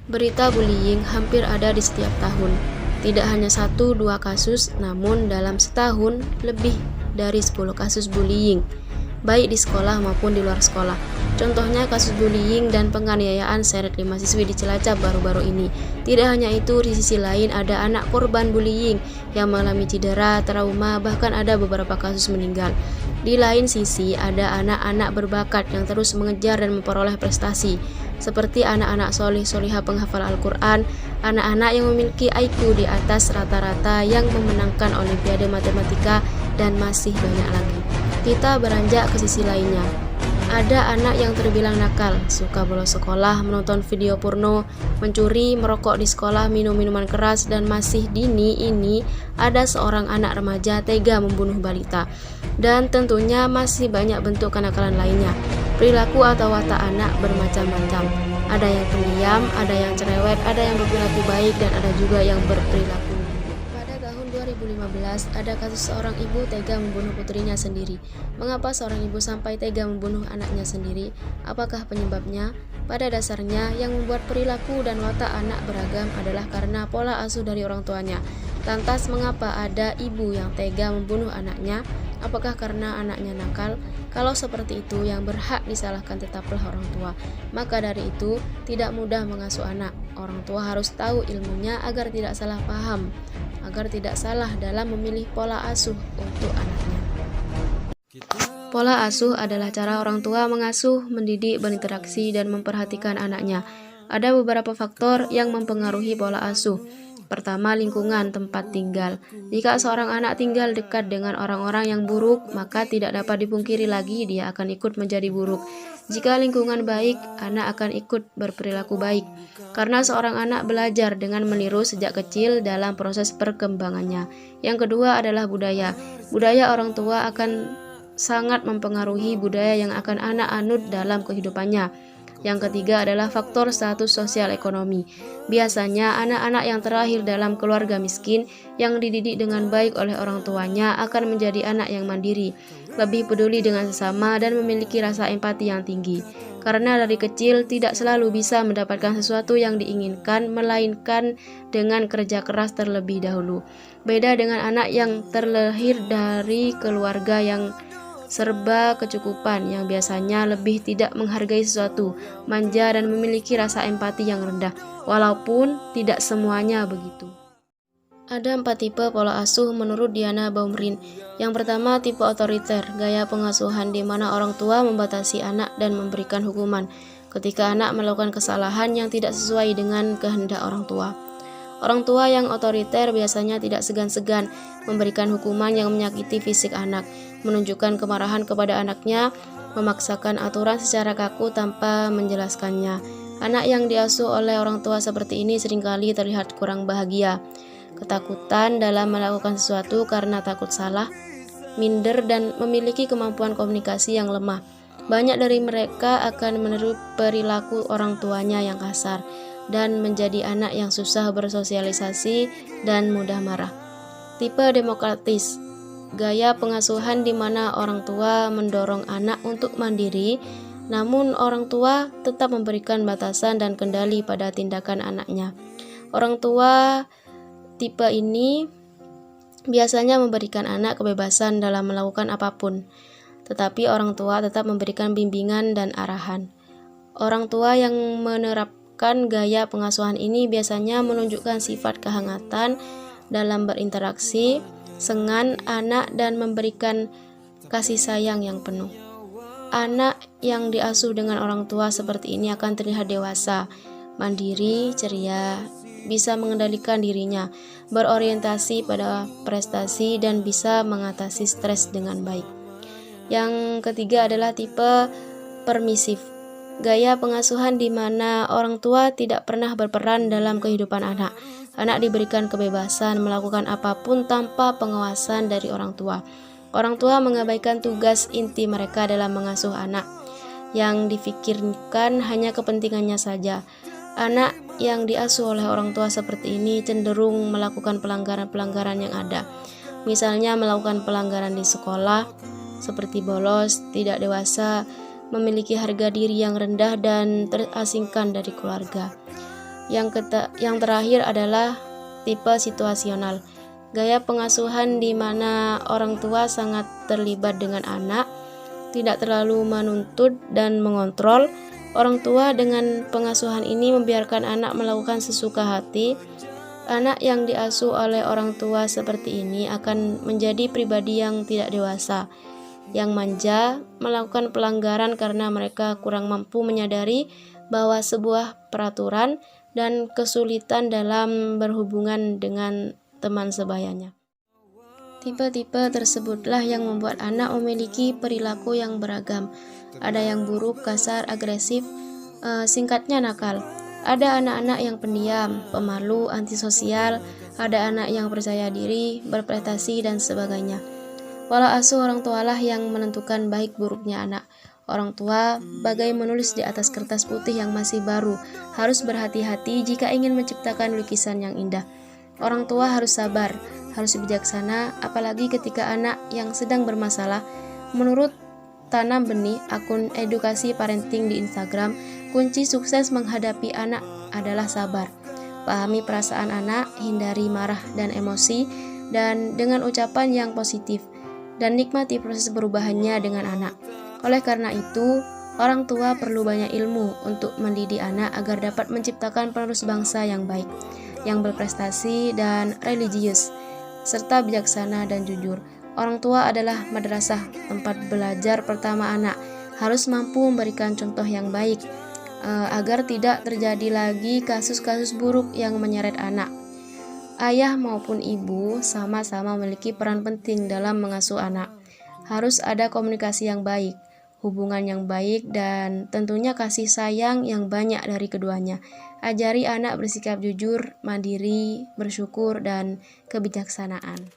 Berita bullying hampir ada di setiap tahun. Tidak hanya 1-2 kasus, namun dalam setahun lebih dari 10 kasus bullying, baik di sekolah maupun di luar sekolah. Contohnya kasus bullying dan penganiayaan seret 5 siswi di Cilacap baru-baru ini. Tidak hanya itu, di sisi lain ada anak korban bullying yang mengalami cedera, trauma, bahkan ada beberapa kasus meninggal. Di lain sisi, ada anak-anak berbakat yang terus mengejar dan memperoleh prestasi, seperti anak-anak soleh-solihah penghafal Al-Quran, anak-anak yang memiliki IQ di atas rata-rata yang memenangkan Olimpiade Matematika, dan masih banyak lagi. Kita beranjak ke sisi lainnya. Ada anak yang terbilang nakal, suka bolos sekolah, menonton video porno, mencuri, merokok di sekolah, minum minuman keras, dan masih dini ini ada seorang anak remaja tega membunuh balita. Dan tentunya masih banyak bentuk kenakalan lainnya. Perilaku atau watak anak bermacam-macam. Ada yang pendiam, ada yang cerewet, ada yang berperilaku baik, dan ada juga yang berperilaku. Pada tahun 2015, ada kasus seorang ibu tega membunuh putrinya sendiri. Mengapa seorang ibu sampai tega membunuh anaknya sendiri? Apakah penyebabnya? Pada dasarnya, yang membuat perilaku dan watak anak beragam adalah karena pola asuh dari orang tuanya. Lantas, mengapa ada ibu yang tega membunuh anaknya? Apakah karena anaknya nakal? Kalau seperti itu, yang berhak disalahkan tetaplah orang tua. Maka dari itu, tidak mudah mengasuh anak. Orang tua harus tahu ilmunya agar tidak salah paham, agar tidak salah dalam memilih pola asuh untuk anaknya. Pola asuh adalah cara orang tua mengasuh, mendidik, berinteraksi, dan memperhatikan anaknya. Ada beberapa faktor yang mempengaruhi pola asuh. Pertama, lingkungan tempat tinggal. Jika seorang anak tinggal dekat dengan orang-orang yang buruk, maka tidak dapat dipungkiri lagi dia akan ikut menjadi buruk. Jika lingkungan baik, anak akan ikut berperilaku baik. Karena seorang anak belajar dengan meniru sejak kecil dalam proses perkembangannya. Yang kedua adalah budaya. Budaya orang tua akan sangat mempengaruhi budaya yang akan anak anut dalam kehidupannya. Yang ketiga adalah faktor status sosial ekonomi. Biasanya anak-anak yang terlahir dalam keluarga miskin yang dididik dengan baik oleh orang tuanya akan menjadi anak yang mandiri, lebih peduli dengan sesama, dan memiliki rasa empati yang tinggi. Karena dari kecil tidak selalu bisa mendapatkan sesuatu yang diinginkan, melainkan dengan kerja keras terlebih dahulu. Beda dengan anak yang terlahir dari keluarga yang serba kecukupan, yang biasanya lebih tidak menghargai sesuatu, manja, dan memiliki rasa empati yang rendah, walaupun tidak semuanya begitu. Ada 4 tipe pola asuh menurut Diana Baumrind. Yang pertama, tipe otoriter, gaya pengasuhan di mana orang tua membatasi anak dan memberikan hukuman ketika anak melakukan kesalahan yang tidak sesuai dengan kehendak orang tua. Orang tua yang otoriter biasanya tidak segan-segan memberikan hukuman yang menyakiti fisik anak, menunjukkan kemarahan kepada anaknya, memaksakan aturan secara kaku tanpa menjelaskannya. Anak yang diasuh oleh orang tua seperti ini seringkali terlihat kurang bahagia, ketakutan dalam melakukan sesuatu karena takut salah, minder, dan memiliki kemampuan komunikasi yang lemah. Banyak dari mereka akan meniru perilaku orang tuanya yang kasar dan menjadi anak yang susah bersosialisasi dan mudah marah. Tipe demokratis, gaya pengasuhan di mana orang tua mendorong anak untuk mandiri, namun orang tua tetap memberikan batasan dan kendali pada tindakan anaknya. Orang tua tipe ini biasanya memberikan anak kebebasan dalam melakukan apapun, tetapi orang tua tetap memberikan bimbingan dan arahan. Orang tua yang menerapkan gaya pengasuhan ini biasanya menunjukkan sifat kehangatan dalam berinteraksi, sengan anak, dan memberikan kasih sayang yang penuh. Anak yang diasuh dengan orang tua seperti ini akan terlihat dewasa, mandiri, ceria, bisa mengendalikan dirinya, berorientasi pada prestasi, dan bisa mengatasi stres dengan baik. Yang ketiga adalah tipe permisif, gaya pengasuhan di mana orang tua tidak pernah berperan dalam kehidupan anak. Anak diberikan kebebasan melakukan apapun tanpa pengawasan dari orang tua. Orang tua mengabaikan tugas inti mereka dalam mengasuh anak, yang difikirkan hanya kepentingannya saja. Anak yang diasuh oleh orang tua seperti ini cenderung melakukan pelanggaran-pelanggaran yang ada. Misalnya melakukan pelanggaran di sekolah, seperti bolos, tidak dewasa, memiliki harga diri yang rendah, dan terasingkan dari keluarga. Yang terakhir adalah tipe situasional. Gaya pengasuhan di mana orang tua sangat terlibat dengan anak, tidak terlalu menuntut dan mengontrol. Orang tua dengan pengasuhan ini membiarkan anak melakukan sesuka hati. Anak yang diasuh oleh orang tua seperti ini akan menjadi pribadi yang tidak dewasa, yang manja, melakukan pelanggaran karena mereka kurang mampu menyadari bahwa sebuah peraturan dan kesulitan dalam berhubungan dengan teman sebayanya. Tipe-tipe tersebutlah yang membuat anak memiliki perilaku yang beragam. Ada yang buruk, kasar, agresif, singkatnya nakal. Ada anak-anak yang pendiam, pemalu, antisosial. Ada anak yang percaya diri, berprestasi, dan sebagainya. Pola asuh orang tualah yang menentukan baik buruknya anak. Orang tua, bagai menulis di atas kertas putih yang masih baru, harus berhati-hati jika ingin menciptakan lukisan yang indah. Orang tua harus sabar, harus bijaksana, apalagi ketika anak yang sedang bermasalah. Menurut Tanam Benih, akun edukasi parenting di Instagram, kunci sukses menghadapi anak adalah sabar. Pahami perasaan anak, hindari marah dan emosi, dan dengan ucapan yang positif, dan nikmati proses perubahannya dengan anak. Oleh karena itu, orang tua perlu banyak ilmu untuk mendidik anak agar dapat menciptakan penerus bangsa yang baik, yang berprestasi dan religius, serta bijaksana dan jujur. Orang tua adalah madrasah, tempat belajar pertama anak, harus mampu memberikan contoh yang baik, agar tidak terjadi lagi kasus-kasus buruk yang menyeret anak. Ayah maupun ibu sama-sama memiliki peran penting dalam mengasuh anak. Harus ada komunikasi yang baik, hubungan yang baik, dan tentunya kasih sayang yang banyak dari keduanya. Ajari anak bersikap jujur, mandiri, bersyukur, dan kebijaksanaan.